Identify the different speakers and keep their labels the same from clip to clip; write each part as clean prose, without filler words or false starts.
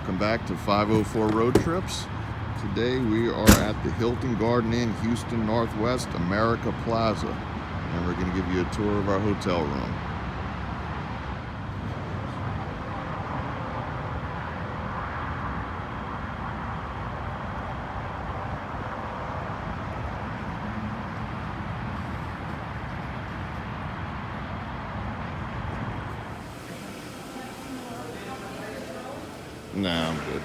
Speaker 1: Welcome back to 504 Road Trips. Today we are at the Hilton Garden Inn, Houston Northwest, America Plaza. And we're going to give you a tour of our hotel room. Nah, I'm good.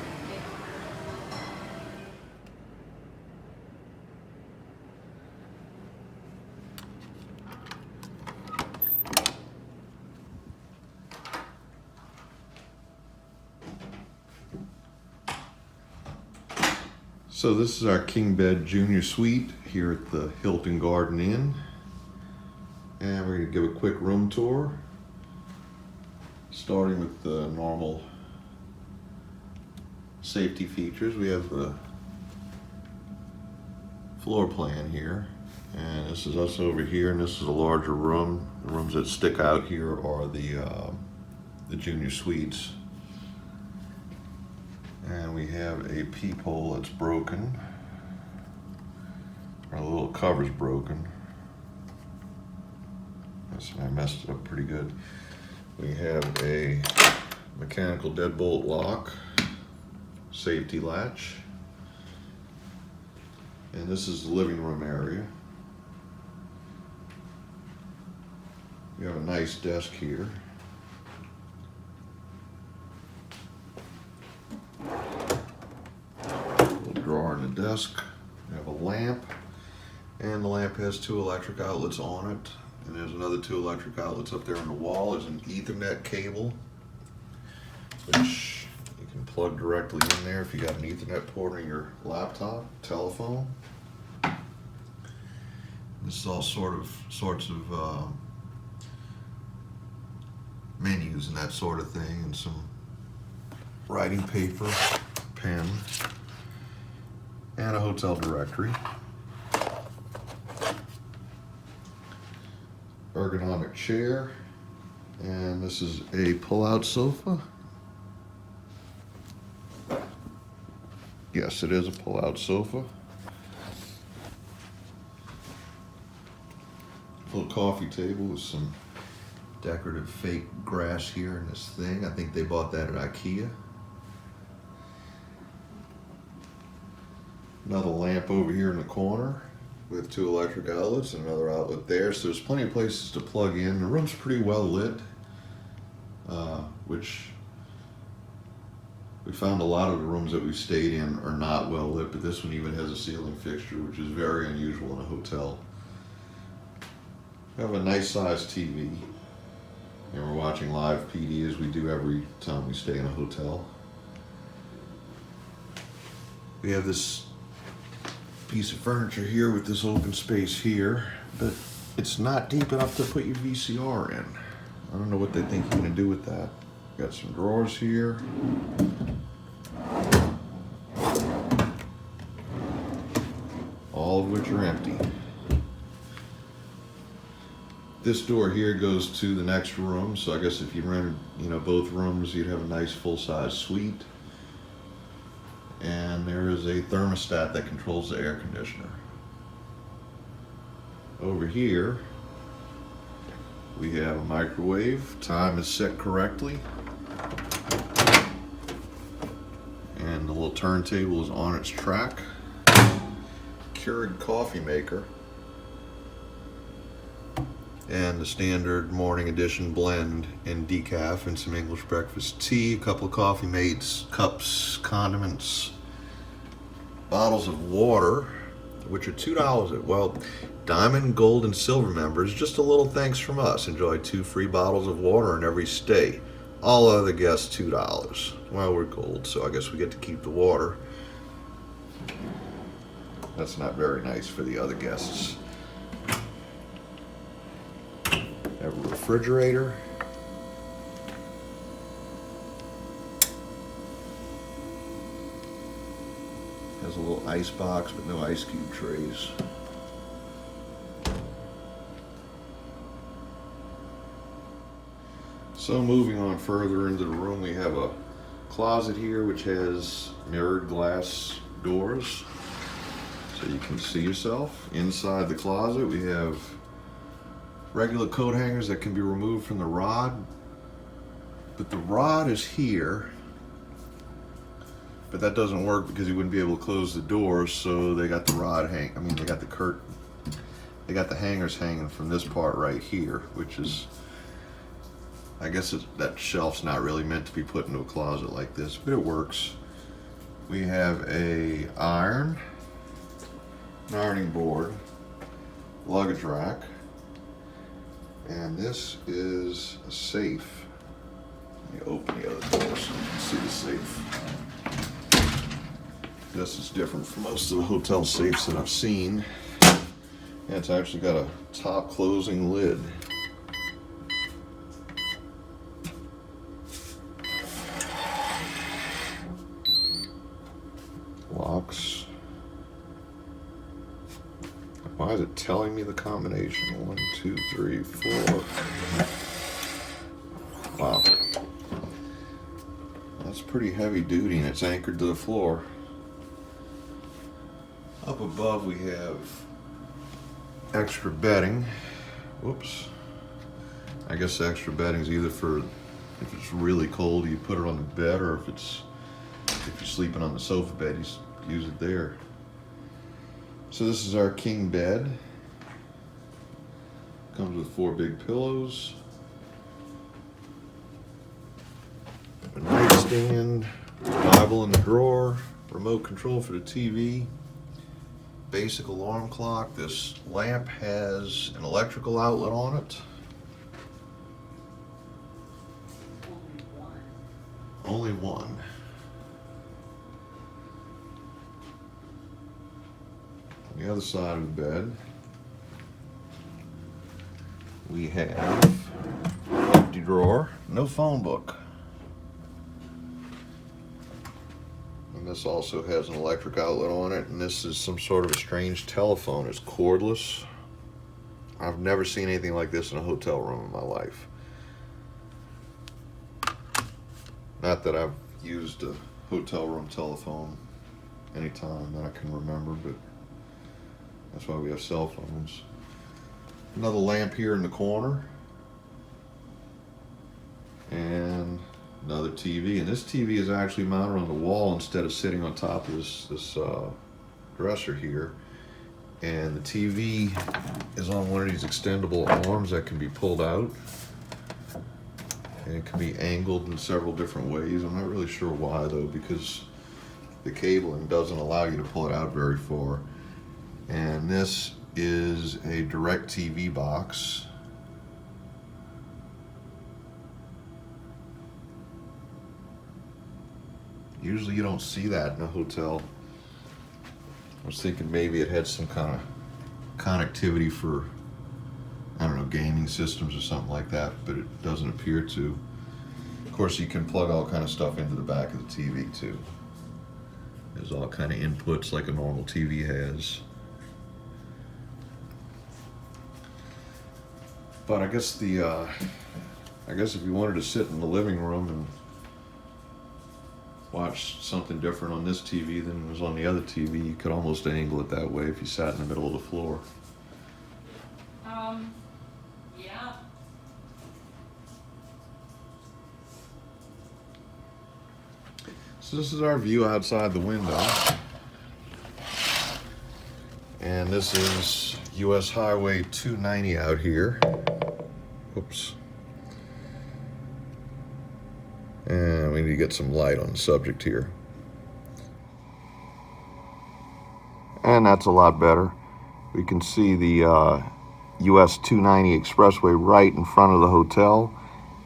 Speaker 1: So this is our king bed junior suite here at the Hilton Garden Inn. And we're going to give a quick room tour, starting with the normal safety features. We have the floor plan here, and this is us over here, and this is a larger room. The rooms that stick out here are the junior suites. And we have a peephole that's broken. Our little cover's broken. I messed it up pretty good. We have a mechanical deadbolt lock, safety latch, and this is the living room area. We have a nice desk here. Little drawer in the desk. We have a lamp, and the lamp has 2 electric outlets on it, and there's another 2 electric outlets up there on the wall. There's an Ethernet cable, which you can plug directly in there if you got an Ethernet port on your laptop, telephone. This is all sorts of menus and that sort of thing, and some writing paper, pen, and a hotel directory. Ergonomic chair, and this is a pull-out sofa. Yes, it is a pull-out sofa. Little coffee table with some decorative fake grass here in this thing. I think they bought that at IKEA. Another lamp over here in the corner with 2 electric outlets and another outlet there. So there's plenty of places to plug in. The room's pretty well lit, which we found a lot of the rooms that we stayed in are not well lit, but this one even has a ceiling fixture, which is very unusual in a hotel. We have a nice sized TV, and we're watching live PD as we do every time we stay in a hotel. We have this piece of furniture here with this open space here, but it's not deep enough to put your VCR in. I don't know what they think you're going to do with that. Got some drawers here. All of which are empty. This door here goes to the next room, so I guess if you rented, both rooms, you'd have a nice full-size suite. And there is a thermostat that controls the air conditioner. Over here, we have a microwave. Time is set correctly. And the little turntable is on its track. Keurig coffee maker. And the standard morning edition blend and decaf and some English breakfast tea, a couple of coffee mates, cups, condiments, bottles of water, which are $2. Well, Diamond, Gold, and Silver members, just a little thanks from us. Enjoy 2 free bottles of water in every stay. All other guests, $2. Well, we're Gold, so I guess we get to keep the water. That's not very nice for the other guests. Have a refrigerator. Has a little ice box, but no ice cube trays. So moving on further into the room, we have a closet here which has mirrored glass doors so you can see yourself. Inside the closet we have regular coat hangers that can be removed from the rod, but the rod is here, but that doesn't work because you wouldn't be able to close the doors, so they got the rod they got the they got the hangers hanging from this part right here, which is, I guess that shelf's not really meant to be put into a closet like this, but it works. We have an ironing board, luggage rack, and this is a safe. Let me open the other door so you can see the safe. This is different from most of the hotel safes that I've seen. And it's actually got a top closing lid. Locks. Why is it telling me the combination? 1, 2, 3, 4. Wow. That's pretty heavy duty, and it's anchored to the floor. Up above we have extra bedding. Whoops. I guess the extra bedding is either for if it's really cold you put it on the bed, or if you're sleeping on the sofa bed you use it there. So this is our king bed. Comes with 4 big pillows, a nightstand, Bible in the drawer, remote control for the TV, basic alarm clock. This lamp has an electrical outlet on it. Only one. On the other side of the bed, we have an empty drawer, no phone book. And this also has an electric outlet on it, and this is some sort of a strange telephone. It's cordless. I've never seen anything like this in a hotel room in my life. Not that I've used a hotel room telephone any time that I can remember, but that's why we have cell phones. Another lamp here in the corner. And another TV. And this TV is actually mounted on the wall instead of sitting on top of this dresser here. And the TV is on one of these extendable arms that can be pulled out. And it can be angled in several different ways. I'm not really sure why though, because the cabling doesn't allow you to pull it out very far. And this is a direct TV box. Usually you don't see that in a hotel. I was thinking maybe it had some kind of connectivity for, I don't know, gaming systems or something like that, but it doesn't appear to. Of course, you can plug all kind of stuff into the back of the TV too. There's all kind of inputs like a normal TV has. But I guess if you wanted to sit in the living room and watch something different on this TV than was on the other TV, you could almost angle it that way if you sat in the middle of the floor.
Speaker 2: Yeah.
Speaker 1: So this is our view outside the window. And this is US Highway 290 out here. Oops. And we need to get some light on the subject here. And that's a lot better. We can see the US 290 expressway right in front of the hotel.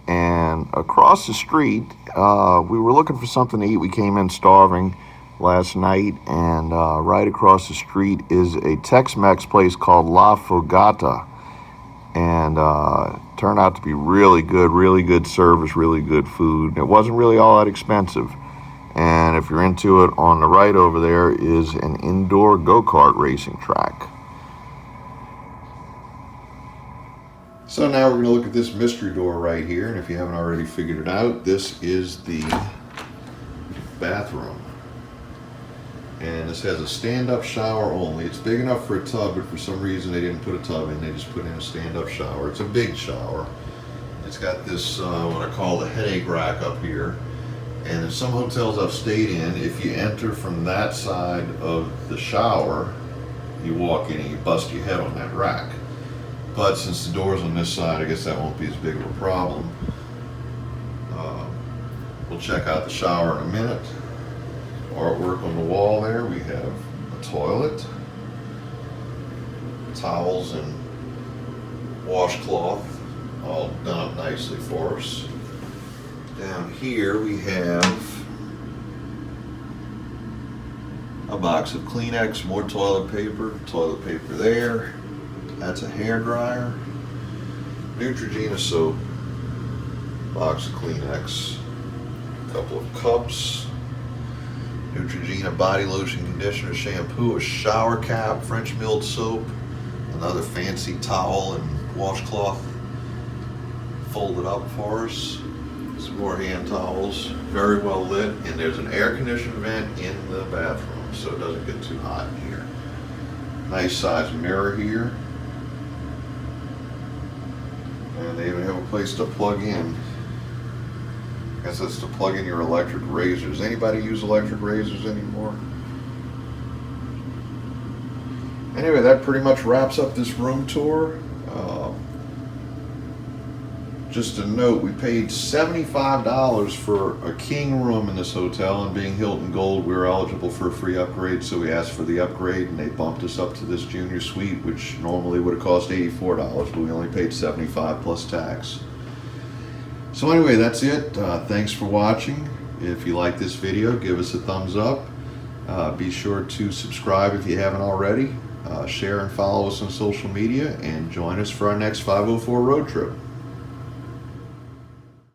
Speaker 1: And across the street, we were looking for something to eat. We came in starving last night, and right across the street is a Tex-Mex place called La Fogata. And turned out to be really good service, really good food. It wasn't really all that expensive. And if you're into it, on the right over there is an indoor go-kart racing track. So now we're going to look at this mystery door right here. And if you haven't already figured it out, this is the bathroom. And this has a stand-up shower only. It's big enough for a tub, but for some reason they didn't put a tub in. They just put in a stand-up shower. It's a big shower. It's got this, what I call the headache rack up here. And in some hotels I've stayed in, if you enter from that side of the shower, you walk in and you bust your head on that rack. But since the door's on this side, I guess that won't be as big of a problem. We'll check out the shower in a minute. Artwork on the wall there. We have a toilet, towels and washcloth all done up nicely for us. Down here we have a box of Kleenex, more toilet paper there. That's a hair dryer, Neutrogena soap, box of Kleenex, a couple of cups, Neutrogena body lotion, conditioner, shampoo, a shower cap, French milled soap, another fancy towel and washcloth folded up for us, some more hand towels, very well lit, and there's an air conditioning vent in the bathroom so it doesn't get too hot in here. Nice size mirror here, and they even have a place to plug in. I guess that's to plug in your electric razors. Anybody use electric razors anymore? Anyway, that pretty much wraps up this room tour. Just a note, we paid $75 for a king room in this hotel, and being Hilton Gold, we were eligible for a free upgrade, so we asked for the upgrade and they bumped us up to this junior suite, which normally would have cost $84, but we only paid $75 plus tax. So anyway, that's it. Thanks for watching. If you like this video, give us a thumbs up. Be sure to subscribe if you haven't already. Share and follow us on social media, and join us for our next 504 road trip.